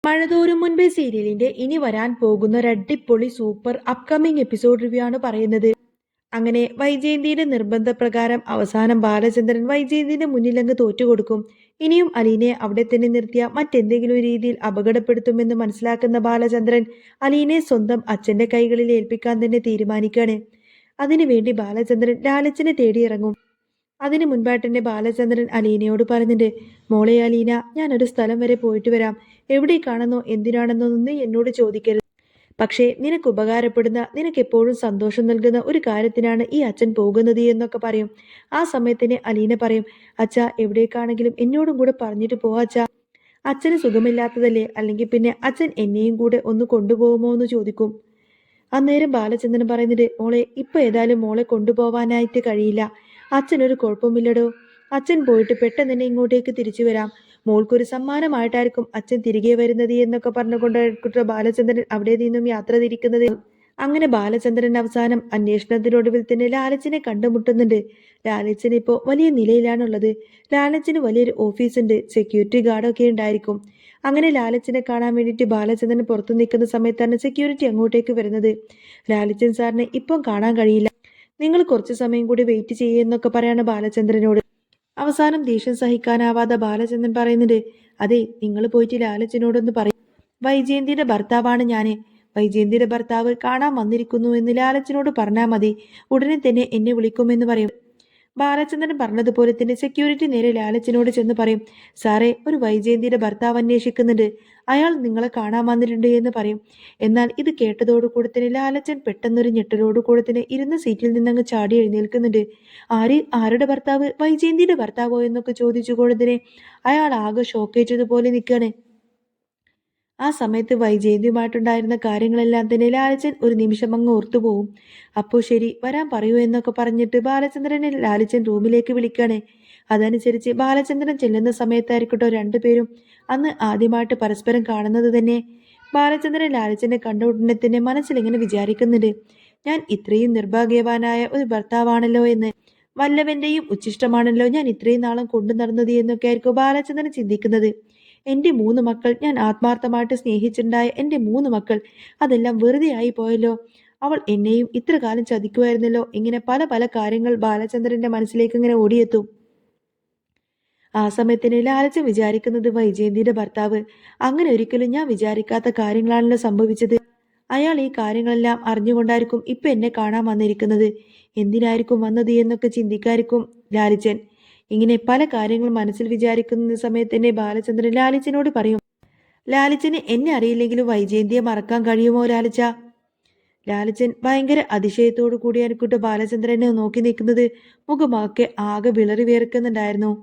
മഴതോരും മുൻപേ സീരിയലിന്റെ ഇനി വരാൻ പോകുന്ന ഒരു അടിപൊളി സൂപ്പർ അപ്കമിംഗ് എപ്പിസോഡ് റിവ്യൂ ആണ് പറയുന്നത്. അങ്ങനെ വൈജയന്തിയുടെ നിർബന്ധപ്രകാരം അവസാനം ബാലചന്ദ്രൻ വൈജയന്തിന്റെ മുന്നിലങ്ങ് തോറ്റുകൊടുക്കും. ഇനിയും അലീനയെ അവിടെ തന്നെ നിർത്തിയ മറ്റെന്തെങ്കിലും രീതിയിൽ അപകടപ്പെടുത്തുമെന്ന് മനസ്സിലാക്കുന്ന ബാലചന്ദ്രൻ അലീനയെ സ്വന്തം അച്ഛന്റെ കൈകളിൽ ഏൽപ്പിക്കാൻ തന്നെ തീരുമാനിക്കാണ്. അതിനുവേണ്ടി ബാലചന്ദ്രൻ ലാലച്ചനെ തേടിയിറങ്ങും. അതിനു മുൻപായിട്ട് തന്നെ ബാലചന്ദ്രൻ അലീനയോട് പറഞ്ഞിട്ട്, മോളെ അലീന, ഞാനൊരു സ്ഥലം വരെ പോയിട്ട് വരാം. എവിടേക്കാണെന്നോ എന്തിനാണെന്നോ നീ എന്നോട് ചോദിക്കരുത്. പക്ഷേ നിനക്ക് ഉപകാരപ്പെടുന്ന, നിനക്ക് എപ്പോഴും സന്തോഷം നൽകുന്ന ഒരു കാര്യത്തിനാണ് ഈ അച്ഛൻ പോകുന്നത് എന്നൊക്കെ പറയും. ആ സമയത്തിന് അലീന പറയും, അച്ഛാ, എവിടേക്കാണെങ്കിലും എന്നോടും കൂടെ പറഞ്ഞിട്ട് പോവാ അച്ഛാ. അച്ഛന് സുഖമില്ലാത്തതല്ലേ, അല്ലെങ്കിൽ പിന്നെ അച്ഛൻ എന്നെയും കൂടെ ഒന്ന് കൊണ്ടുപോകുമോ എന്ന് ചോദിക്കും. അന്നേരം ബാലചന്ദ്രൻ പറയുന്നത്, മോളെ ഇപ്പൊ ഏതായാലും മോളെ കൊണ്ടുപോവാനായിട്ട് കഴിയില്ല. അച്ഛനൊരു കുഴപ്പമില്ലടോ. അച്ഛൻ പോയിട്ട് പെട്ടെന്ന് തന്നെ ഇങ്ങോട്ടേക്ക് തിരിച്ചു വരാം. മോൾക്കൊരു സമ്മാനമായിട്ടായിരിക്കും അച്ഛൻ തിരികെ വരുന്നത് എന്നൊക്കെ പറഞ്ഞുകൊണ്ട് ബാലചന്ദ്രൻ അവിടെ നിന്നും യാത്ര തിരിക്കുന്നത്. അങ്ങനെ ബാലചന്ദ്രൻ അവസാനം അന്വേഷണത്തിനൊടുവിൽ തന്നെ ലാലച്ചനെ കണ്ടുമുട്ടുന്നുണ്ട്. ലാലച്ചൻ ഇപ്പോൾ വലിയ നിലയിലാണുള്ളത്. ലാലച്ചന് വലിയൊരു ഓഫീസുണ്ട്, സെക്യൂരിറ്റി ഗാർഡൊക്കെ ഉണ്ടായിരിക്കും. അങ്ങനെ ലാലച്ചനെ കാണാൻ വേണ്ടിയിട്ട് ബാലചന്ദ്രൻ പുറത്തു നിൽക്കുന്ന സമയത്താണ് സെക്യൂരിറ്റി അങ്ങോട്ടേക്ക് വരുന്നത്. ലാലച്ചൻ സാറിനെ ഇപ്പം കാണാൻ കഴിയില്ല, നിങ്ങൾ കുറച്ച് സമയം കൂടി വെയിറ്റ് ചെയ്യുന്നൊക്കെ പറയാണ് ബാലചന്ദ്രനോട്. അവസാനം ദേഷ്യം സഹിക്കാനാവാതെ ബാലചന്ദ്രൻ പറയുന്നുണ്ട്, അതെ, നിങ്ങൾ പോയിട്ട് ലാലച്ചനോടൊന്ന് പറയും, വൈജയന്തിയുടെ ഭർത്താവാണ് ഞാന്. വൈജയന്തിയുടെ ഭർത്താവ് കാണാൻ വന്നിരിക്കുന്നു എന്ന് ലാലച്ചനോട് പറഞ്ഞാൽ മതി. ഉടനെ തന്നെ എന്നെ വിളിക്കുമെന്ന് പറയും. ബാലചന്ദ്രൻ പറഞ്ഞതുപോലെ തന്നെ സെക്യൂരിറ്റി നേരെ ലാലച്ചനോട് ചെന്ന് പറയും, സാറേ, ഒരു വൈജയന്തിയുടെ ഭർത്താവ് അന്വേഷിക്കുന്നുണ്ട്, അയാൾ നിങ്ങളെ കാണാൻ വന്നിട്ടുണ്ട് എന്ന് പറയും. എന്നാൽ ഇത് കേട്ടതോടുകൂടി തന്നെ ലാലച്ചൻ പെട്ടെന്നൊരു ഞെട്ടലോടുകൂടി തന്നെ ഇരുന്ന സീറ്റിൽ നിന്നങ്ങ് ചാടി എഴുന്നേൽക്കുന്നുണ്ട്. ആരുടെ ഭർത്താവ്? വൈജയന്തിയുടെ ഭർത്താവോ എന്നൊക്കെ ചോദിച്ചുകൊണ്ട് തന്നെ അയാൾ ആകെ ഷോക്കേറ്റതുപോലെ നിൽക്കുകയാണ്. ആ സമയത്ത് വൈജയന്തിയുമായിട്ടുണ്ടായിരുന്ന കാര്യങ്ങളെല്ലാം തന്നെ ലാലച്ചൻ ഒരു നിമിഷം അങ്ങ് ഓർത്തുപോകും. അപ്പോൾ ശരി, വരാൻ പറയൂ എന്നൊക്കെ പറഞ്ഞിട്ട് ബാലചന്ദ്രനെ ലാലച്ചൻ റൂമിലേക്ക് വിളിക്കുകയാണ്. അതനുസരിച്ച് ബാലചന്ദ്രൻ ചെല്ലുന്ന സമയത്തായിരിക്കട്ടോ രണ്ടുപേരും അന്ന് ആദ്യമായിട്ട് പരസ്പരം കാണുന്നത് തന്നെ. ബാലചന്ദ്രൻ ലാലച്ചനെ കണ്ട ഉടനെ തന്നെ മനസ്സിലിങ്ങനെ വിചാരിക്കുന്നുണ്ട്, ഞാൻ ഇത്രയും നിർഭാഗ്യവാനായ ഒരു ഭർത്താവാണല്ലോ എന്ന്, വല്ലവന്റെയും ഉച്ചിഷ്ടമാണല്ലോ ഞാൻ ഇത്രയും നാളും കൊണ്ടു നടന്നത് എന്നൊക്കെ ആയിരിക്കും ബാലചന്ദ്രൻ ചിന്തിക്കുന്നത്. എൻ്റെ മൂന്ന് മക്കൾ, ഞാൻ ആത്മാർത്ഥമായിട്ട് സ്നേഹിച്ചിട്ടുണ്ടായ എൻ്റെ മൂന്ന് മക്കൾ, അതെല്ലാം വെറുതെ ആയി പോയല്ലോ. അവൾ എന്നെയും ഇത്ര കാലം ചതിക്കുമായിരുന്നല്ലോ. ഇങ്ങനെ പല പല കാര്യങ്ങൾ ബാലചന്ദ്രന്റെ മനസ്സിലേക്ക് ഇങ്ങനെ ഓടിയെത്തും. ആ സമയത്തിന് ലാലച്ചൻ വിചാരിക്കുന്നത്, വൈജയന്തിയുടെ ഭർത്താവ്, അങ്ങനെ ഒരിക്കലും ഞാൻ വിചാരിക്കാത്ത കാര്യങ്ങളാണല്ലോ സംഭവിച്ചത്. അയാൾ ഈ കാര്യങ്ങളെല്ലാം അറിഞ്ഞുകൊണ്ടായിരിക്കും ഇപ്പൊ എന്നെ കാണാൻ വന്നിരിക്കുന്നത്. എന്തിനായിരിക്കും വന്നത് എന്നൊക്കെ ചിന്തിക്കായിരിക്കും ലാലിച്ചൻ. ഇങ്ങനെ പല കാര്യങ്ങളും മനസ്സിൽ വിചാരിക്കുന്ന സമയത്ത് തന്നെ ബാലചന്ദ്രൻ ലാലിച്ചനോട് പറയും, ലാലിച്ചന് എന്നെ അറിയില്ലെങ്കിലും വൈജയന്തിയെ മറക്കാൻ കഴിയുമോ ലാലിച്ച? ലാലിച്ചൻ ഭയങ്കര അതിശയത്തോടു കൂടിയായിരിക്കട്ടെ ബാലചന്ദ്രനെ നോക്കി നിൽക്കുന്നത്. മുഖമാക്കെ ആകെ വിളറി വേർക്കുന്നുണ്ടായിരുന്നു.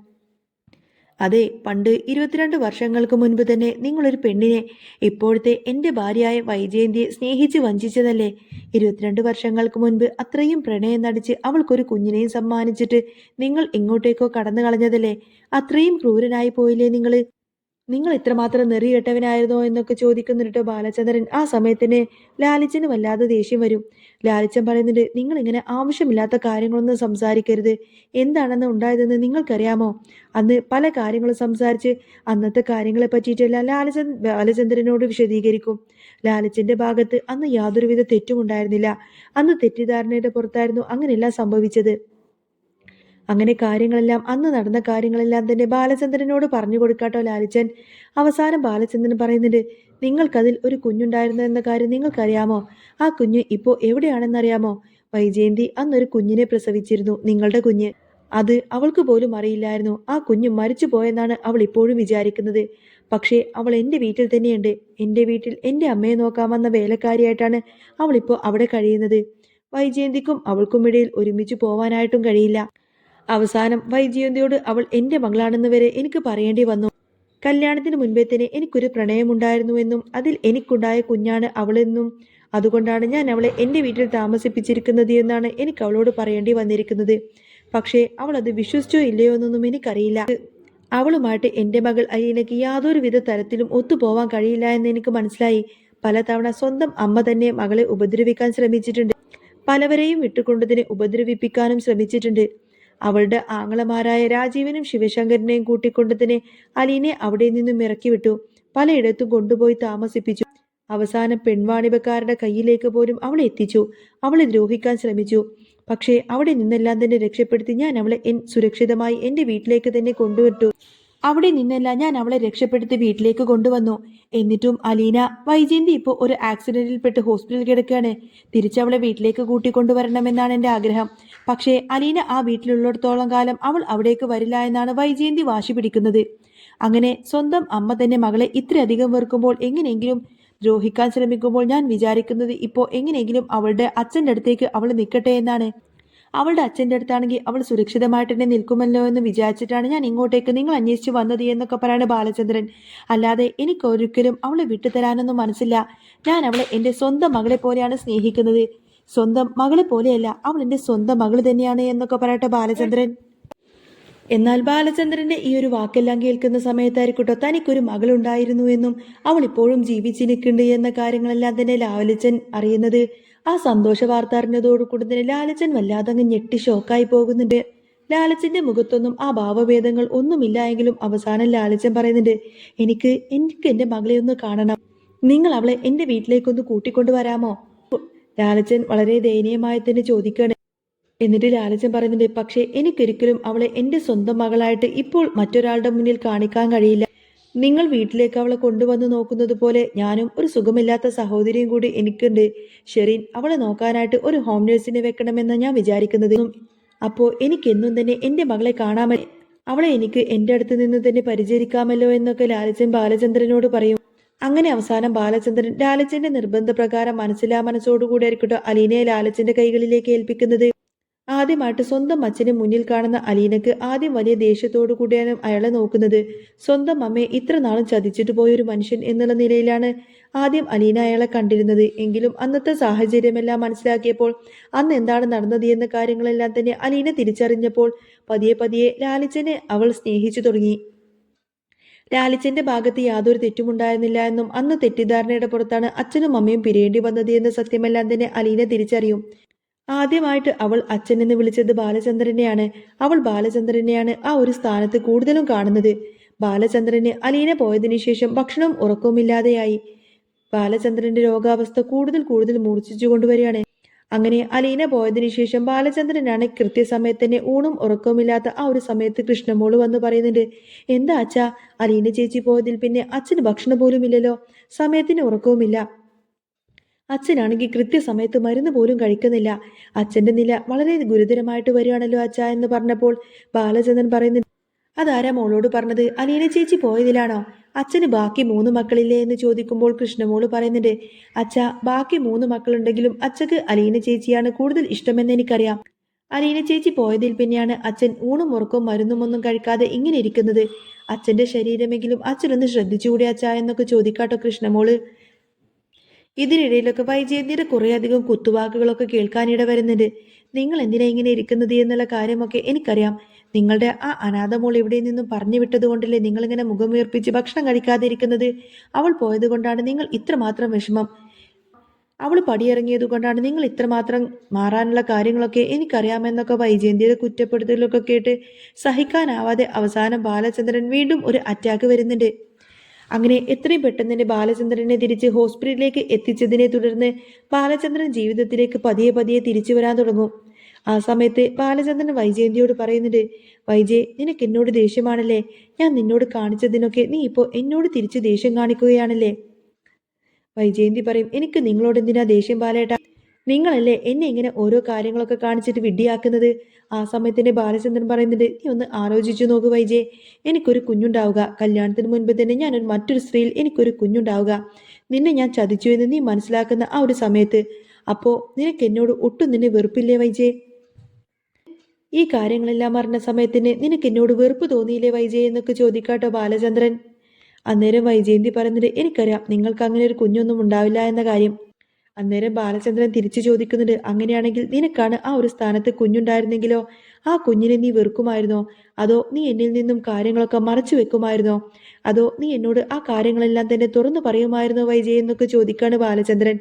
അതെ, പണ്ട് 22 വർഷങ്ങൾക്ക് മുൻപ് തന്നെ നിങ്ങളൊരു പെണ്ണിനെ, ഇപ്പോഴത്തെ എൻ്റെ ഭാര്യയായ വൈജയന്തിയെ സ്നേഹിച്ച് വഞ്ചിച്ചതല്ലേ? 22 വർഷങ്ങൾക്ക് മുൻപ് അത്രയും പ്രണയം നടിച്ച് അവൾക്കൊരു കുഞ്ഞിനെയും സമ്മാനിച്ചിട്ട് നിങ്ങൾ എങ്ങോട്ടേക്കോ കടന്നു കളഞ്ഞതല്ലേ? അത്രയും ക്രൂരനായി പോയില്ലേ നിങ്ങള്? നിങ്ങൾ ഇത്രമാത്രം നെറികെട്ടവനായിരുന്നോ എന്നൊക്കെ ചോദിക്കുന്നുണ്ട് ബാലചന്ദ്രൻ. ആ സമയത്തിന് ലാലിച്ചന് വല്ലാതെ ദേഷ്യം വരും. ലാലിച്ചൻ പറയുന്നുണ്ട്, നിങ്ങൾ ഇങ്ങനെ ആവശ്യമില്ലാത്ത കാര്യങ്ങളൊന്നും സംസാരിക്കരുത്. എന്താണെന്ന് ഉണ്ടായതെന്ന് നിങ്ങൾക്കറിയാമോ? അന്ന് പല കാര്യങ്ങളും സംസാരിച്ച് അന്നത്തെ കാര്യങ്ങളെ പറ്റിയിട്ടെല്ലാം ബാലചന്ദ്രനോട് വിശദീകരിക്കും. ലാലിച്ചന്റെ ഭാഗത്ത് അന്ന് യാതൊരുവിധ തെറ്റും ഉണ്ടായിരുന്നില്ല. അന്ന് തെറ്റിദ്ധാരണയുടെ പുറത്തായിരുന്നു അങ്ങനെയെല്ലാം സംഭവിച്ചത്. അങ്ങനെ കാര്യങ്ങളെല്ലാം, അന്ന് നടന്ന കാര്യങ്ങളെല്ലാം തന്നെ ബാലചന്ദ്രനോട് പറഞ്ഞു കൊടുക്കാട്ടോ ലാലിച്ചൻ. അവസാനം ബാലചന്ദ്രൻ പറയുന്നുണ്ട്, നിങ്ങൾക്കതിൽ ഒരു കുഞ്ഞുണ്ടായിരുന്നു എന്ന കാര്യം നിങ്ങൾക്കറിയാമോ? ആ കുഞ്ഞ് ഇപ്പോൾ എവിടെയാണെന്നറിയാമോ? വൈജയന്തി അന്നൊരു കുഞ്ഞിനെ പ്രസവിച്ചിരുന്നു, നിങ്ങളുടെ കുഞ്ഞ്. അത് അവൾക്ക് പോലും അറിയില്ലായിരുന്നു. ആ കുഞ്ഞ് മരിച്ചു പോയെന്നാണ് അവൾ ഇപ്പോഴും വിചാരിക്കുന്നത്. പക്ഷേ അവൾ എൻ്റെ വീട്ടിൽ തന്നെയുണ്ട്. എൻ്റെ വീട്ടിൽ എൻ്റെ അമ്മയെ നോക്കാൻ വന്ന വേലക്കാരിയായിട്ടാണ് അവളിപ്പോൾ അവിടെ കഴിയുന്നത്. വൈജയന്തിക്കും അവൾക്കും ഇടയിൽ ഒരുമിച്ച് പോവാനായിട്ടും കഴിയില്ല. അവസാനം വൈജയന്തിയോട് അവൾ എൻ്റെ മകളാണെന്ന് വരെ എനിക്ക് പറയേണ്ടി വന്നു. കല്യാണത്തിന് മുൻപേ തന്നെ എനിക്കൊരു പ്രണയമുണ്ടായിരുന്നുവെന്നും അതിൽ എനിക്കുണ്ടായ കുഞ്ഞാണ് അവളെന്നും അതുകൊണ്ടാണ് ഞാൻ അവളെ എൻ്റെ വീട്ടിൽ താമസിപ്പിച്ചിരിക്കുന്നത് എന്നാണ് എനിക്ക് അവളോട് പറയേണ്ടി വന്നിരിക്കുന്നത്. പക്ഷേ അവൾ അത് വിശ്വസിച്ചോ ഇല്ലയോ എന്നൊന്നും എനിക്കറിയില്ല. അവളുമായിട്ട് എൻ്റെ മകൾ അലീനയ്ക്ക് യാതൊരുവിധ തരത്തിലും ഒത്തുപോവാൻ കഴിയില്ല എന്ന് എനിക്ക് മനസ്സിലായി. പലതവണ സ്വന്തം അമ്മ തന്നെ മകളെ ഉപദ്രവിക്കാൻ ശ്രമിച്ചിട്ടുണ്ട്. പലവരെയും വിട്ടുകൊണ്ടതിനെ ഉപദ്രവിപ്പിക്കാനും ശ്രമിച്ചിട്ടുണ്ട്. അവളുടെ ആങ്ങളമാരായ രാജീവനും ശിവശങ്കരനെയും കൂട്ടിക്കൊണ്ട് തന്നെ അലീനെ അവിടെ നിന്നും ഇറക്കി വിട്ടു. പലയിടത്തും കൊണ്ടുപോയി താമസിപ്പിച്ചു. അവസാനം പെൺവാണിഭക്കാരുടെ കയ്യിലേക്ക് പോലും അവളെ എത്തിച്ചു. അവളെ ദ്രോഹിക്കാൻ ശ്രമിച്ചു. പക്ഷേ അവിടെ നിന്നെല്ലാം തന്നെ രക്ഷപ്പെടുത്തി ഞാൻ അവളെ സുരക്ഷിതമായി എൻ്റെ വീട്ടിലേക്ക് തന്നെ കൊണ്ടുവിട്ടു. അവിടെ നിന്നല്ല ഞാൻ അവളെ രക്ഷപ്പെടുത്തി വീട്ടിലേക്ക് കൊണ്ടുവന്നു. എന്നിട്ടും അലീന വൈജയന്തി ഇപ്പോൾ ഒരു ആക്സിഡന്റിൽ പെട്ട് ഹോസ്പിറ്റലിൽ കിടക്കുകയാണ്. തിരിച്ചവളെ വീട്ടിലേക്ക് കൂട്ടിക്കൊണ്ടുവരണമെന്നാണ് എൻ്റെ ആഗ്രഹം. പക്ഷേ അലീന ആ വീട്ടിലുള്ളിടത്തോളം കാലം അവൾ അവിടേക്ക് വരില്ല എന്നാണ് വൈജയന്തി വാശി പിടിക്കുന്നത്. അങ്ങനെ സ്വന്തം അമ്മ തന്നെ മകളെ ഇത്രയധികം വെറുക്കുമ്പോൾ, എങ്ങനെയെങ്കിലും ദ്രോഹിക്കാൻ ശ്രമിക്കുമ്പോൾ ഞാൻ വിചാരിക്കുന്നത് ഇപ്പോൾ എങ്ങനെയെങ്കിലും അവളുടെ അച്ഛൻ്റെ അടുത്തേക്ക് അവൾ നിൽക്കട്ടെ എന്നാണ്. അവളുടെ അച്ഛൻ്റെ അടുത്താണെങ്കിൽ അവൾ സുരക്ഷിതമായിട്ട് തന്നെ നിൽക്കുമല്ലോ എന്ന് വിചാരിച്ചിട്ടാണ് ഞാൻ ഇങ്ങോട്ടേക്ക് നിങ്ങൾ അന്വേഷിച്ച് വന്നത് എന്നൊക്കെ പറയാണ് ബാലചന്ദ്രൻ. അല്ലാതെ എനിക്കൊരിക്കലും അവളെ വിട്ടുതരാനൊന്നും മനസ്സില്ല. ഞാൻ അവളെ എൻ്റെ സ്വന്തം മകളെ പോലെയാണ് സ്നേഹിക്കുന്നത്. സ്വന്തം മകളെ പോലെയല്ല, അവൾ എൻ്റെ സ്വന്തം മകൾ തന്നെയാണ് എന്നൊക്കെ പറയട്ടെ ബാലചന്ദ്രൻ. എന്നാൽ ബാലചന്ദ്രന്റെ ഈ ഒരു വാക്കെല്ലാം കേൾക്കുന്ന സമയത്തായിരിക്കട്ടോ തനിക്കൊരു മകളുണ്ടായിരുന്നു എന്നും അവൾ ഇപ്പോഴും ജീവിച്ചിരിക്കുന്നുണ്ട് എന്ന കാര്യങ്ങളെല്ലാം തന്നെ ലാലച്ചൻ അറിയുന്നത്. ആ സന്തോഷ വാർത്ത അറിഞ്ഞതോടുകൂടി തന്നെ ലാലച്ചൻ വല്ലാതെ അങ്ങ് ഞെട്ടി ഷോക്കായി പോകുന്നുണ്ട്. ലാലച്ചന്റെ മുഖത്തൊന്നും ആ ഭാവഭേദങ്ങൾ ഒന്നുമില്ല എങ്കിലും അവസാനം ലാലച്ചൻ പറയുന്നുണ്ട്, എനിക്ക് എൻ്റെ മകളെ ഒന്ന് കാണണം. നിങ്ങൾ അവളെ എൻ്റെ വീട്ടിലേക്കൊന്ന് കൂട്ടിക്കൊണ്ടുവരാമോ? ലാലച്ചൻ വളരെ ദയനീയമായി തന്നെ ചോദിക്കുകയാണ്. എന്നിട്ട് ലാലച്ചൻ പറയുന്നുണ്ട്, പക്ഷേ എനിക്കൊരിക്കലും അവളെ എൻ്റെ സ്വന്തം മകളായിട്ട് ഇപ്പോൾ മറ്റൊരാളുടെ മുന്നിൽ കാണിക്കാൻ കഴിയില്ല. നിങ്ങൾ വീട്ടിലേക്ക് അവളെ കൊണ്ടുവന്ന് നോക്കുന്നത് പോലെ ഞാനും ഒരു സുഖമില്ലാത്ത സഹോദരിയും കൂടി എനിക്കുണ്ട്. ഷെറിൻ അവളെ നോക്കാനായിട്ട് ഒരു ഹോം നേഴ്സിനെ വെക്കണമെന്ന് ഞാൻ വിചാരിക്കുന്നത്. അപ്പോൾ എനിക്കെന്നും തന്നെ എൻ്റെ മകളെ കാണാമല്ലോ, അവളെ എനിക്ക് എൻ്റെ അടുത്ത് നിന്ന് തന്നെ പരിചരിക്കാമല്ലോ എന്നൊക്കെ ലാലച്ചൻ ബാലചന്ദ്രനോട് പറയും. അങ്ങനെ അവസാനം ബാലചന്ദ്രൻ ലാലച്ചന്റെ നിർബന്ധപ്രകാരം മനസ്സോടുകൂടി ആയിരിക്കട്ടെ അലീനയെ ലാലച്ചന്റെ കൈകളിലേക്ക് ഏൽപ്പിക്കുന്നത്. ആദ്യമായിട്ട് സ്വന്തം അച്ഛനെ മുന്നിൽ കാണുന്ന അലീനക്ക് ആദ്യം വലിയ ദേഷ്യത്തോടു കൂടിയാണ് അയാളെ നോക്കുന്നത്. സ്വന്തം അമ്മയെ ഇത്ര നാളും ചതിച്ചിട്ട് പോയൊരു മനുഷ്യൻ എന്നുള്ള നിലയിലാണ് ആദ്യം അലീന അയാളെ കണ്ടിരുന്നത്. എങ്കിലും അന്നത്തെ സാഹചര്യമെല്ലാം മനസ്സിലാക്കിയപ്പോൾ അന്ന് എന്താണ് നടന്നത് എന്ന കാര്യങ്ങളെല്ലാം തന്നെ അലീന തിരിച്ചറിഞ്ഞപ്പോൾ പതിയെ പതിയെ ലാലിച്ചനെ അവൾ സ്നേഹിച്ചു തുടങ്ങി. ലാലിച്ചന്റെ ഭാഗത്ത് യാതൊരു തെറ്റുമുണ്ടായിരുന്നില്ല എന്നും അന്ന് തെറ്റിദ്ധാരണയുടെ പുറത്താണ് അച്ഛനും അമ്മയും പിരിയേണ്ടി വന്നത് എന്ന സത്യമെല്ലാം തന്നെ അലീന തിരിച്ചറിയും. ആദ്യമായിട്ട് അവൾ അച്ഛൻ എന്ന് വിളിച്ചത് ബാലചന്ദ്രനെയാണ്. അവൾ ബാലചന്ദ്രനെയാണ് ആ ഒരു സ്ഥാനത്ത് കൂടുതലും കാണുന്നത്. ബാലചന്ദ്രന് അലീന പോയതിനു ശേഷം ഭക്ഷണവും ഉറക്കവുമില്ലാതെയായി. ബാലചന്ദ്രന്റെ രോഗാവസ്ഥ കൂടുതൽ കൂടുതൽ മൂർച്ഛിച്ചു കൊണ്ടുവരികയാണ്. അങ്ങനെ അലീന പോയതിനു ശേഷം ബാലചന്ദ്രനാണ് കൃത്യസമയത്ത് തന്നെ ഊണും ഉറക്കവുമില്ലാത്ത ആ ഒരു സമയത്ത് കൃഷ്ണമോള് വന്ന് പറയുന്നുണ്ട്, എന്താ അച്ഛാ, അലീന ചേച്ചി പോയതിൽ പിന്നെ അച്ഛന് ഭക്ഷണം പോലും ഇല്ലല്ലോ, സമയത്തിന് ഉറക്കവുമില്ല. അച്ഛനാണെങ്കിൽ കൃത്യസമയത്ത് മരുന്ന് പോലും കഴിക്കുന്നില്ല. അച്ഛന്റെ നില വളരെ ഗുരുതരമായിട്ട് വരികയാണല്ലോ അച്ഛ എന്ന് പറഞ്ഞപ്പോൾ ബാലചന്ദ്രൻ പറയുന്നു, അതാരാ മോളോട് പറഞ്ഞത്? അലീന ചേച്ചി പോയതിലാണോ? അച്ഛന് ബാക്കി 3 മക്കളില്ലേ എന്ന് ചോദിക്കുമ്പോൾ കൃഷ്ണമോള് പറയുന്നുണ്ട്, അച്ഛ ബാക്കി 3 മക്കളുണ്ടെങ്കിലും അച്ഛക്ക് അലീന ചേച്ചിയാണ് കൂടുതൽ ഇഷ്ടമെന്ന് എനിക്കറിയാം. അലീന ചേച്ചി പോയതിൽ പിന്നെയാണ് അച്ഛൻ ഊണും ഉറക്കവും മരുന്നും ഒന്നും കഴിക്കാതെ ഇങ്ങനെ ഇരിക്കുന്നത്. അച്ഛന്റെ ശരീരമെങ്കിലും അച്ഛനൊന്ന് ശ്രദ്ധിച്ചുകൂടെ അച്ഛ എന്നൊക്കെ ചോദിക്കാട്ടോ കൃഷ്ണമോള്. ഇതിനിടയിലൊക്കെ വൈജയന്തിയുടെ കുറേയധികം കുത്തുവാക്കുകളൊക്കെ കേൾക്കാനിട വരുന്നുണ്ട്. നിങ്ങൾ എന്തിനാ ഇങ്ങനെ ഇരിക്കുന്നത് എന്നുള്ള കാര്യമൊക്കെ എനിക്കറിയാം. നിങ്ങളുടെ ആ അനാഥ മോൾ ഇവിടെ നിന്നും പറഞ്ഞു വിട്ടത് കൊണ്ടല്ലേ നിങ്ങളിങ്ങനെ മുഖമുയർപ്പിച്ച് ഭക്ഷണം കഴിക്കാതെ ഇരിക്കുന്നത്. അവൾ പോയത് കൊണ്ടാണ് നിങ്ങൾ ഇത്രമാത്രം വിഷമം. അവൾ പടിയിറങ്ങിയത് കൊണ്ടാണ് നിങ്ങൾ ഇത്രമാത്രം മാറാനുള്ള കാര്യങ്ങളൊക്കെ എനിക്കറിയാമെന്നൊക്കെ വൈജയന്തിയുടെ കുറ്റപ്പെടുത്തലൊക്കെ കേട്ട് സഹിക്കാനാവാതെ അവസാനം ബാലചന്ദ്രൻ വീണ്ടും ഒരു അറ്റാക്ക് വരുന്നുണ്ട്. അങ്ങനെ എത്രയും പെട്ടെന്ന് തന്നെ ബാലചന്ദ്രനെ തിരിച്ച് ഹോസ്പിറ്റലിലേക്ക് എത്തിച്ചതിനെ തുടർന്ന് ബാലചന്ദ്രൻ ജീവിതത്തിലേക്ക് പതിയെ പതിയെ തിരിച്ചു വരാൻ തുടങ്ങും. ആ സമയത്ത് ബാലചന്ദ്രൻ വൈജയന്തിയോട് പറയുന്നുണ്ട്, വൈജയ്, നിനക്ക് എന്നോട് ദേഷ്യമാണല്ലേ? ഞാൻ നിന്നോട് കാണിച്ചതിനൊക്കെ നീ ഇപ്പോൾ എന്നോട് തിരിച്ച് ദേഷ്യം കാണിക്കുകയാണല്ലേ? വൈജയന്തി പറയും, എനിക്ക് നിങ്ങളോട് എന്തിനാ ദേഷ്യം ബാലേട്ടാ? നിങ്ങളല്ലേ എന്നെ ഇങ്ങനെ ഓരോ കാര്യങ്ങളൊക്കെ കാണിച്ചിട്ട് വിഡ്ഢിയാക്കുന്നത്. ആ സമയത്തിന്റെ ബാലചന്ദ്രൻ പറയുന്നുണ്ട്, നീ ഒന്ന് ആലോചിച്ചു നോക്ക് വൈജയ്, എനിക്കൊരു കുഞ്ഞുണ്ടാവുക, കല്യാണത്തിന് മുൻപ് തന്നെ ഞാനൊരു മറ്റൊരു സ്ത്രീയിൽ എനിക്കൊരു കുഞ്ഞുണ്ടാവുക, നിന്നെ ഞാൻ ചതിച്ചു എന്ന് നീ മനസ്സിലാക്കുന്ന ആ ഒരു സമയത്ത്, അപ്പോ നിനക്ക് എന്നോട് ഒട്ടും നിന്നെ വെറുപ്പില്ലേ വൈജയ്? ഈ കാര്യങ്ങളെല്ലാം അറിഞ്ഞ സമയത്തിന് നിനക്ക് എന്നോട് വെറുപ്പ് തോന്നിയില്ലേ വൈജയ് എന്നൊക്കെ ചോദിക്കാട്ടോ ബാലചന്ദ്രൻ. അന്നേരം വൈജയന്തി പറയുന്നുണ്ട്, എനിക്കറിയാം നിങ്ങൾക്ക് അങ്ങനെ ഒരു കുഞ്ഞൊന്നും ഉണ്ടാവില്ല എന്ന കാര്യം. അന്നേരം ബാലചന്ദ്രൻ തിരിച്ചു ചോദിക്കുന്നുണ്ട്, അങ്ങനെയാണെങ്കിൽ നിനക്കാണ് ആ ഒരു സ്ഥാനത്ത് കുഞ്ഞുണ്ടായിരുന്നെങ്കിലോ ആ കുഞ്ഞിനെ നീ വെറുക്കുമായിരുന്നോ? അതോ നീ എന്നിൽ നിന്നും കാര്യങ്ങളൊക്കെ മറച്ചു വെക്കുമായിരുന്നോ? അതോ നീ എന്നോട് ആ കാര്യങ്ങളെല്ലാം തന്നെ തുറന്നു പറയുമായിരുന്നോ വൈജയ് എന്നൊക്കെ ചോദിക്കാണ് ബാലചന്ദ്രൻ.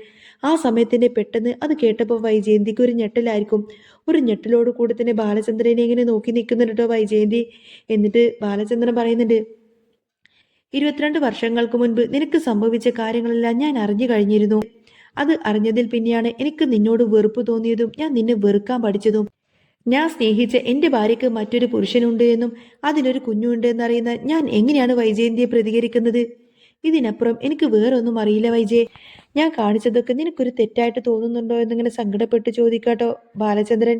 ആ സമയത്തിന്റെ പെട്ടെന്ന് അത് കേട്ടപ്പോൾ വൈജയന്തിക്ക് ഒരു ഞെട്ടലായിരിക്കും. ഒരു ഞെട്ടലോട് കൂടി തന്നെ ബാലചന്ദ്രനെ ഇങ്ങനെ നോക്കി നിൽക്കുന്നുണ്ട് കേട്ടോ വൈജയന്തി. എന്നിട്ട് ബാലചന്ദ്രൻ പറയുന്നുണ്ട്, 22 വർഷങ്ങൾക്ക് മുൻപ് നിനക്ക് സംഭവിച്ച കാര്യങ്ങളെല്ലാം ഞാൻ അറിഞ്ഞു കഴിഞ്ഞിരുന്നു. അത് അറിഞ്ഞതിൽ പിന്നെയാണ് എനിക്ക് നിന്നോട് വെറുപ്പ് തോന്നിയതും ഞാൻ നിന്നെ വെറുക്കാൻ പഠിച്ചതും. ഞാൻ സ്നേഹിച്ച എന്റെ ഭാര്യയ്ക്ക് മറ്റൊരു പുരുഷനുണ്ട് എന്നും അതിലൊരു കുഞ്ഞുണ്ട് എന്നറിയുന്ന ഞാൻ എങ്ങനെയാണ് വൈജയന്തിയെ പ്രതികരിക്കുന്നത്? ഇതിനപ്പുറം എനിക്ക് വേറൊന്നും അറിയില്ല വൈജയെ. ഞാൻ കാണിച്ചതൊക്കെ നിനക്കൊരു തെറ്റായിട്ട് തോന്നുന്നുണ്ടോ എന്നിങ്ങനെ സങ്കടപ്പെട്ട് ചോദിക്കാട്ടോ ബാലചന്ദ്രൻ.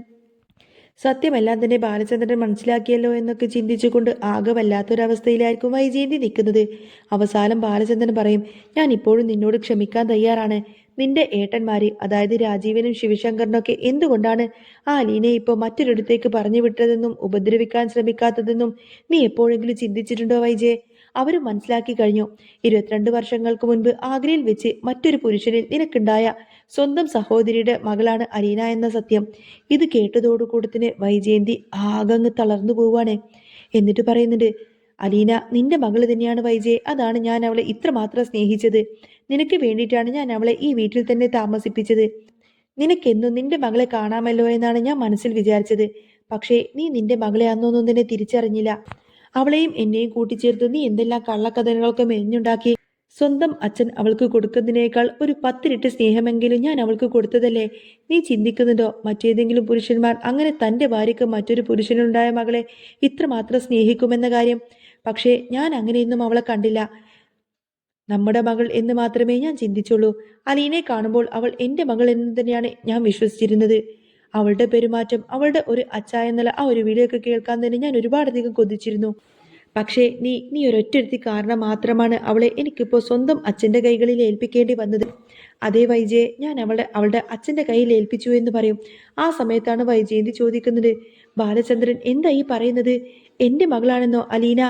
സത്യമെല്ലാം തന്നെ ബാലചന്ദ്രൻ മനസ്സിലാക്കിയല്ലോ എന്നൊക്കെ ചിന്തിച്ചുകൊണ്ട് ആകെ വല്ലാത്തൊരവസ്ഥയിലായിരിക്കും വൈജയന്തി നിൽക്കുന്നത്. അവസാനം ബാലചന്ദ്രൻ പറയും, ഞാൻ ഇപ്പോഴും നിന്നോട് ക്ഷമിക്കാൻ തയ്യാറാണ്. നിന്റെ ഏട്ടന്മാര്, അതായത് രാജീവനും ശിവശങ്കറിനൊക്കെ എന്തുകൊണ്ടാണ് ആ അലീനെ ഇപ്പോൾ മറ്റൊരിടത്തേക്ക് പറഞ്ഞു വിട്ടതെന്നും ഉപദ്രവിക്കാൻ ശ്രമിക്കാത്തതെന്നും നീ എപ്പോഴെങ്കിലും ചിന്തിച്ചിട്ടുണ്ടോ വൈജയെ? അവരും മനസ്സിലാക്കി കഴിഞ്ഞു. 22 വർഷങ്ങൾക്ക് മുൻപ് ആഗ്രയിൽ വെച്ച് മറ്റൊരു പുരുഷനിൽ നിനക്കുണ്ടായ സ്വന്തം സഹോദരിയുടെ മകളാണ് അലീന എന്ന സത്യം. ഇത് കേട്ടതോടുകൂടി തന്നെ വൈജയന്തി ആകങ്ങ് തളർന്നു പോവാണ്. എന്നിട്ട് പറയുന്നുണ്ട്, അലീന നിന്റെ മകള് തന്നെയാണ് വൈജയെ. അതാണ് ഞാൻ അവളെ ഇത്രമാത്രം സ്നേഹിച്ചത്. നിനക്ക് വേണ്ടിയിട്ടാണ് ഞാൻ അവളെ ഈ വീട്ടിൽ തന്നെ താമസിപ്പിച്ചത്. നിനക്കെന്നും നിന്റെ മകളെ കാണാമല്ലോ എന്നാണ് ഞാൻ മനസ്സിൽ വിചാരിച്ചത്. പക്ഷേ നീ നിന്റെ മകളെ അന്നൊന്നും തന്നെ തിരിച്ചറിഞ്ഞില്ല. അവളെയും എന്നെയും കൂട്ടിച്ചേർത്ത് നീ എന്തെല്ലാം കള്ളക്കഥകളൊക്കെ മെഞ്ഞുണ്ടാക്കി. സ്വന്തം അച്ഛൻ അവൾക്ക് കൊടുക്കുന്നതിനേക്കാൾ ഒരു 10 ഇരട്ടി സ്നേഹമെങ്കിലും ഞാൻ അവൾക്ക് കൊടുത്തതല്ലേ? നീ ചിന്തിക്കുന്നുണ്ടോ മറ്റേതെങ്കിലും പുരുഷന്മാർ അങ്ങനെ തൻ്റെ ഭാര്യയ്ക്ക് മറ്റൊരു പുരുഷനുണ്ടായ മകളെ ഇത്രമാത്രം സ്നേഹിക്കുമെന്ന കാര്യം? പക്ഷേ ഞാൻ അങ്ങനെയൊന്നും അവളെ കണ്ടില്ല. നമ്മുടെ മകൾ എന്ന് മാത്രമേ ഞാൻ ചിന്തിച്ചുള്ളൂ. അലീനെ കാണുമ്പോൾ അവൾ എൻ്റെ മകൾ എന്ന് തന്നെയാണ് ഞാൻ വിശ്വസിച്ചിരുന്നത്. അവളുടെ പെരുമാറ്റം, അവളുടെ ഒരു അച്ഛ എന്നുള്ള ആ ഒരു വിളിയൊക്കെ കേൾക്കാൻ തന്നെ ഞാൻ ഒരുപാടധികം കൊതിച്ചിരുന്നു. പക്ഷേ നീ ഒരൊറ്റൊരുത്തി കാരണം മാത്രമാണ് അവളെ എനിക്കിപ്പോൾ സ്വന്തം അച്ഛൻ്റെ കൈകളിൽ ഏൽപ്പിക്കേണ്ടി വന്നത്. അതേ വൈജയെ ഞാൻ അവളുടെ അച്ഛൻ്റെ കയ്യിൽ ഏൽപ്പിച്ചു എന്ന് പറയും. ആ സമയത്താണ് വൈജയന്തി ചോദിക്കുന്നത്, ബാലചന്ദ്രൻ എന്താ ഈ പറയുന്നത്? എൻ്റെ മകളാണെന്നോ അലീന?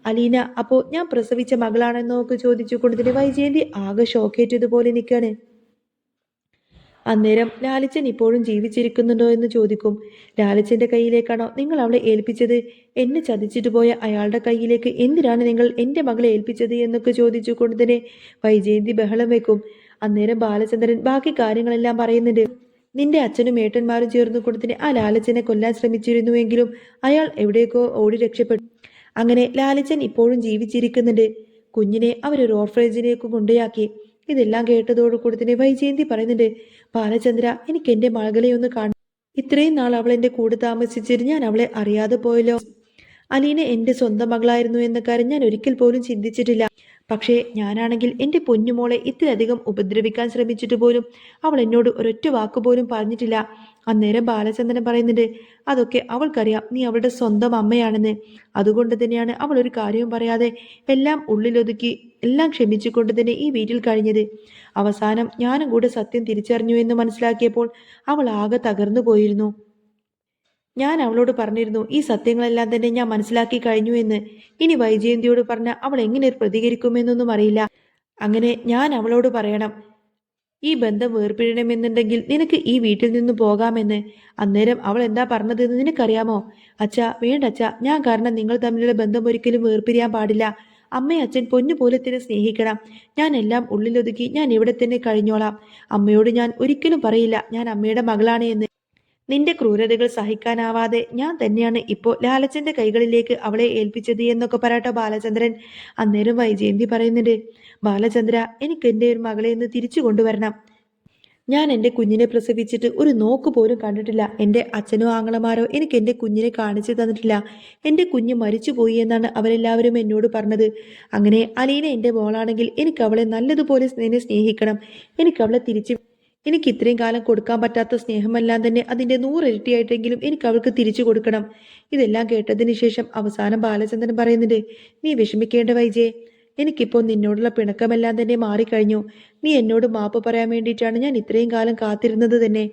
അലീന അപ്പോൾ ഞാൻ പ്രസവിച്ച മകളാണെന്നോ ഒക്കെ ചോദിച്ചു കൊണ്ടതിന് വൈജയന്തി ആകെ ഷോക്കേറ്റതുപോലെ നിൽക്കുകയാണ്. അന്നേരം ലാലിച്ചൻ ഇപ്പോഴും ജീവിച്ചിരിക്കുന്നുണ്ടോ എന്ന് ചോദിക്കും. ലാലിച്ചന്റെ കയ്യിലേക്കാണോ നിങ്ങൾ അവളെ ഏൽപ്പിച്ചത്? എന്നെ ചതിച്ചിട്ട് പോയ അയാളുടെ കയ്യിലേക്ക് എന്തിനാണ് നിങ്ങൾ എൻ്റെ മകളെ ഏൽപ്പിച്ചത് എന്നൊക്കെ ചോദിച്ചു കൊണ്ട് തന്നെ വൈജയന്തി ബഹളം വെക്കും. അന്നേരം ബാലചന്ദ്രൻ ബാക്കി കാര്യങ്ങളെല്ലാം പറയുന്നുണ്ട്. നിന്റെ അച്ഛനും ഏട്ടന്മാരും ചേർന്ന് കൊടുത്തിന് ആ ലാലിച്ചനെ കൊല്ലാൻ ശ്രമിച്ചിരുന്നുവെങ്കിലും അയാൾ എവിടേക്കോ ഓടി രക്ഷപ്പെട്ടു. അങ്ങനെ ലാലിച്ചൻ ഇപ്പോഴും ജീവിച്ചിരിക്കുന്നുണ്ട്. കുഞ്ഞിനെ അവരൊരു ഓർഫനേജിലേക്ക് കൊണ്ടുപോയാക്കി. ഇതെല്ലാം കേട്ടതോടുകൂടി തന്നെ വൈജയന്തി പറയുന്നുണ്ട്, ബാലചന്ദ്ര എനിക്ക് എൻ്റെ മകളെ ഒന്ന് കാണാം. ഇത്രയും നാൾ അവൾ എൻ്റെ കൂടെ താമസിച്ചിട്ട് ഞാൻ അവളെ അറിയാതെ പോയല്ലോ. അലീന എൻ്റെ സ്വന്തം മകളായിരുന്നു എന്ന കാര്യം ഞാൻ ഒരിക്കൽ പോലും ചിന്തിച്ചിട്ടില്ല. പക്ഷേ ഞാനാണെങ്കിൽ എൻ്റെ പൊന്നുമോളെ ഇത്രയധികം ഉപദ്രവിക്കാൻ ശ്രമിച്ചിട്ട് പോലും അവൾ എന്നോട് ഒരൊറ്റ വാക്കുപോലും പറഞ്ഞിട്ടില്ല. അന്നേരം ബാലചന്ദ്രൻ പറയുന്നുണ്ട്, അതൊക്കെ അവൾക്കറിയാം നീ അവളുടെ സ്വന്തം അമ്മയാണെന്ന്. അതുകൊണ്ട് തന്നെയാണ് അവൾ ഒരു കാര്യവും പറയാതെ എല്ലാം ഉള്ളിലൊതുക്കി എല്ലാം ക്ഷമിച്ചുകൊണ്ട് തന്നെ ഈ വീട്ടിൽ കഴിഞ്ഞത്. അവസാനം ഞാനും കൂടെ സത്യം തിരിച്ചറിഞ്ഞു എന്ന് മനസ്സിലാക്കിയപ്പോൾ അവൾ ആകെ തകർന്നു പോയിരുന്നു. ഞാൻ അവളോട് പറഞ്ഞിരുന്നു ഈ സത്യങ്ങളെല്ലാം തന്നെ ഞാൻ മനസ്സിലാക്കി കഴിഞ്ഞു എന്ന്. ഇനി വൈജയന്തിയോട് പറഞ്ഞ അവൾ എങ്ങനെ പ്രതികരിക്കുമെന്നൊന്നും അറിയില്ല. അങ്ങനെ ഞാൻ അവളോട് പറയണം, ഈ ബന്ധം വേർപിഴണമെന്നുണ്ടെങ്കിൽ നിനക്ക് ഈ വീട്ടിൽ നിന്ന് പോകാമെന്ന്. അന്നേരം അവൾ എന്താ പറഞ്ഞതെന്ന് നിനക്കറിയാമോ? അച്ഛാ വേണ്ട അച്ഛാ, ഞാൻ കാരണം നിങ്ങൾ തമ്മിലുള്ള ബന്ധം ഒരിക്കലും വേർപിരിയാൻ പാടില്ല. അമ്മയും അച്ഛൻ പൊന്നു പോലെ തന്നെ സ്നേഹിക്കണം. ഞാൻ എല്ലാം ഉള്ളിലൊതുക്കി ഞാൻ ഇവിടെ തന്നെ കഴിഞ്ഞോളാം. അമ്മയോട് ഞാൻ ഒരിക്കലും പറയില്ല ഞാൻ അമ്മയുടെ മകളാണ് എന്ന്. നിന്റെ ക്രൂരതകൾ സഹിക്കാനാവാതെ ഞാൻ തന്നെയാണ് ഇപ്പോൾ ലാലച്ചന്റെ കൈകളിലേക്ക് അവളെ ഏൽപ്പിച്ചത് എന്നൊക്കെ പറയട്ടോ ബാലചന്ദ്രൻ. അന്നേരം വൈജയന്തി പറയുന്നുണ്ട്, ബാലചന്ദ്ര എനിക്ക് എൻ്റെ ഒരു മകളെ ഒന്ന് തിരിച്ചു കൊണ്ടുവരണം. ഞാൻ എൻ്റെ കുഞ്ഞിനെ പ്രസവിച്ചിട്ട് ഒരു നോക്ക് പോലും കണ്ടിട്ടില്ല. എൻ്റെ അച്ഛനോ ആങ്ങളമാരോ എനിക്ക് എൻ്റെ കുഞ്ഞിനെ കാണിച്ചു തന്നിട്ടില്ല. എൻ്റെ കുഞ്ഞ് മരിച്ചുപോയി എന്നാണ് അവരെല്ലാവരും എന്നോട് പറഞ്ഞത്. അങ്ങനെ അലീന എൻ്റെ മോളാണെങ്കിൽ എനിക്ക് അവളെ നല്ലതുപോലെ സ്നേഹിക്കണം. എനിക്ക് അവളെ എനിക്ക് ഇത്രയും കാലം കൊടുക്കാൻ പറ്റാത്ത സ്നേഹമെല്ലാം തന്നെ അതിൻ്റെ 100 ഇരട്ടിയായിട്ടെങ്കിലും എനിക്ക് അവൾക്ക് തിരിച്ചു കൊടുക്കണം. ഇതെല്ലാം കേട്ടതിന് ശേഷം അവസാനം ബാലചന്ദ്രൻ പറയുന്നുണ്ട്, നീ വിഷമിക്കേണ്ട വൈജയെ. എനിക്കിപ്പോൾ നിന്നോടുള്ള പിണക്കമെല്ലാം തന്നെ മാറിക്കഴിഞ്ഞു. നീ എന്നോട് മാപ്പ് പറയാൻ വേണ്ടിയിട്ടാണ് ഞാൻ ഇത്രയും കാലം കാത്തിരുന്നത് തന്നെ.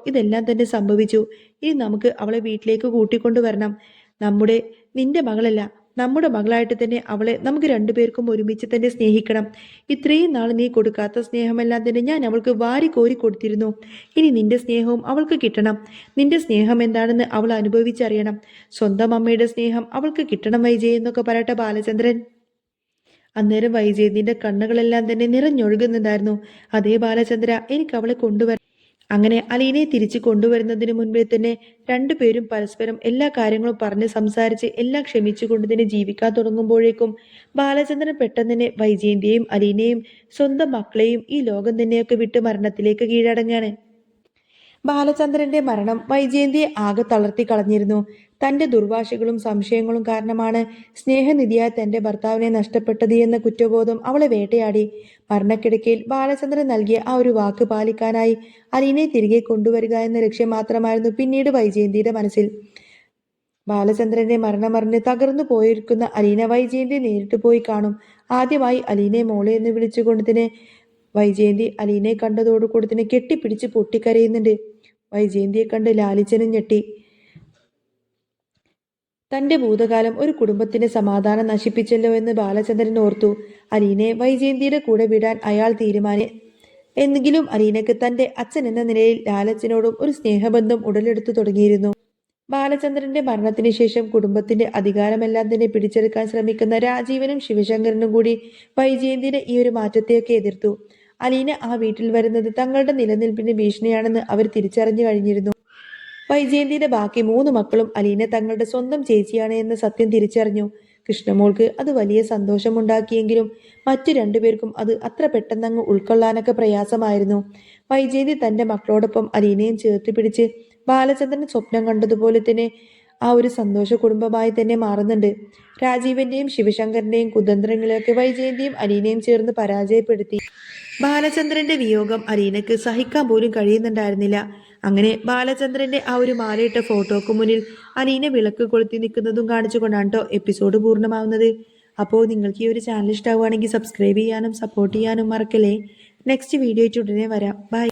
ഇതെല്ലാം തന്നെ സംഭവിച്ചു. ഇനി നമുക്ക് അവളെ വീട്ടിലേക്ക് കൂട്ടിക്കൊണ്ടുവരണം. നിന്റെ മകളല്ല, നമ്മുടെ മകളായിട്ട് തന്നെ അവളെ നമുക്ക് രണ്ടുപേർക്കും ഒരുമിച്ച് തന്നെ സ്നേഹിക്കണം. ഇത്രയും നാൾ നീ കൊടുക്കാത്ത സ്നേഹമെല്ലാം തന്നെ ഞാൻ അവൾക്ക് വാരി കോരി കൊടുത്തിരുന്നു. ഇനി നിന്റെ സ്നേഹവും അവൾക്ക് കിട്ടണം. നിന്റെ സ്നേഹം എന്താണെന്ന് അവൾ അനുഭവിച്ചറിയണം. സ്വന്തം അമ്മയുടെ സ്നേഹം അവൾക്ക് കിട്ടണം വൈജയ് എന്നൊക്കെ പറയട്ടെ ബാലചന്ദ്രൻ. അന്നേരം വൈജയന്തിന്റെ കണ്ണുകളെല്ലാം തന്നെ നിറഞ്ഞൊഴുകുന്നുണ്ടായിരുന്നു. അതേ ബാലചന്ദ്ര, എനിക്ക് അവളെ കൊണ്ടുവരണം. അങ്ങനെ അലീനയെ തിരിച്ചു കൊണ്ടുവരുന്നതിന് മുൻപേ തന്നെ രണ്ടുപേരും പരസ്പരം എല്ലാ കാര്യങ്ങളും പറഞ്ഞ് സംസാരിച്ച് എല്ലാം ക്ഷമിച്ചുകൊണ്ട് തന്നെ ജീവിക്കാൻ തുടങ്ങുമ്പോഴേക്കും ബാലചന്ദ്രൻ പെട്ടെന്ന് തന്നെ വൈജയന്തിയെയും അലീനയെയും സ്വന്തം മക്കളെയും ഈ ലോകം തന്നെയൊക്കെ വിട്ട് മരണത്തിലേക്ക് കീഴടങ്ങാണ്. ബാലചന്ദ്രന്റെ മരണം വൈജയന്തിയെ ആകെ തളർത്തി കളഞ്ഞിരുന്നു. തന്റെ ദുർവാശികളും സംശയങ്ങളും കാരണമാണ് സ്നേഹനിധിയായ തന്റെ ഭർത്താവിനെ നഷ്ടപ്പെട്ടത് എന്ന കുറ്റബോധം അവളെ വേട്ടയാടി. മരണക്കിടക്കയിൽ ബാലചന്ദ്രൻ നൽകിയ ആ ഒരു വാക്ക് പാലിക്കാനായി അലീനയെ തിരികെ കൊണ്ടുവരിക എന്ന ലക്ഷ്യം മാത്രമായിരുന്നു പിന്നീട് വൈജയന്തിയുടെ മനസ്സിൽ. ബാലചന്ദ്രന്റെ മരണമറിഞ്ഞ് തകർന്നു പോയിരിക്കുന്ന അലീന വൈജയന്തി നേരിട്ട് പോയി കാണും. ആദ്യമായി അലീനയെ മോളെ എന്ന് വിളിച്ചുകൊണ്ട് തന്നെ വൈജയന്തി അലീനയെ കണ്ടതോടുകൂടി തന്നെ കെട്ടിപ്പിടിച്ച് പൊട്ടിക്കരയുന്നുണ്ട്. വൈജയന്തിയെ കണ്ട് ലാലിച്ചനും ഞെട്ടി. തന്റെ ഭൂതകാലം ഒരു കുടുംബത്തിന്റെ സമാധാനം നശിപ്പിച്ചല്ലോ എന്ന് ബാലചന്ദ്രൻ ഓർത്തു. അലീനയെ വൈജയന്തിയുടെ കൂടെ വിടാൻ അയാൾ എന്നെങ്കിലും അലീനയ്ക്ക് തന്റെ അച്ഛൻ എന്ന നിലയിൽ ലാലച്ചനോടും ഒരു സ്നേഹബന്ധം ഉടലെടുത്തു തുടങ്ങിയിരുന്നു. ബാലചന്ദ്രന്റെ മരണത്തിന് ശേഷം കുടുംബത്തിന്റെ അധികാരമെല്ലാം തന്നെ പിടിച്ചെടുക്കാൻ ശ്രമിക്കുന്ന രാജീവനും ശിവശങ്കരനും കൂടി വൈജയന്തിയുടെ ഈ ഒരു മാറ്റത്തെയൊക്കെ എതിർത്തു. അലീന ആ വീട്ടിൽ വരുന്നത് തങ്ങളുടെ നിലനിൽപ്പിന് ഭീഷണിയാണെന്ന് അവർ തിരിച്ചറിഞ്ഞു കഴിഞ്ഞിരുന്നു. വൈജയന്തിയുടെ ബാക്കി 3 മക്കളും അലീന തങ്ങളുടെ സ്വന്തം ചേച്ചിയാണ് എന്ന സത്യം തിരിച്ചറിഞ്ഞു. കൃഷ്ണമോൾക്ക് അത് വലിയ സന്തോഷമുണ്ടാക്കിയെങ്കിലും മറ്റു രണ്ടുപേർക്കും അത് അത്ര പെട്ടെന്നങ്ങ് ഉൾക്കൊള്ളാനൊക്കെ പ്രയാസമായിരുന്നു. വൈജയന്തി തന്റെ മക്കളോടൊപ്പം അലീനയും ചേർത്ത് പിടിച്ച് ബാലചന്ദ്രൻ സ്വപ്നം കണ്ടതുപോലെ തന്നെ ആ ഒരു സന്തോഷ കുടുംബമായി തന്നെ മാറുന്നുണ്ട്. രാജീവന്റെയും ശിവശങ്കരന്റെയും കുതന്ത്രങ്ങളെയൊക്കെ വൈജയന്തിയും അലീനയും ചേർന്ന് പരാജയപ്പെടുത്തി. ബാലചന്ദ്രന്റെ വിയോഗം അലീനയ്ക്ക് സഹിക്കാൻ പോലും കഴിയുന്നുണ്ടായിരുന്നില്ല. അങ്ങനെ ബാലചന്ദ്രന്റെ ആ ഒരു മാലയിട്ട ഫോട്ടോക്ക് മുന്നിൽ അലീന വിളക്ക് കൊളുത്തി നിൽക്കുന്നതും കാണിച്ചുകൊണ്ടാണ് കേട്ടോ എപ്പിസോഡ് പൂർണ്ണമാവുന്നത്. അപ്പോൾ നിങ്ങൾക്ക് ഈ ഒരു ചാനൽ ഇഷ്ടമാവുകയാണെങ്കിൽ സബ്സ്ക്രൈബ് ചെയ്യാനും സപ്പോർട്ട് ചെയ്യാനും മറക്കല്ലേ. നെക്സ്റ്റ് വീഡിയോ ആയിട്ട് ഉടനെ വരാം. ബൈ.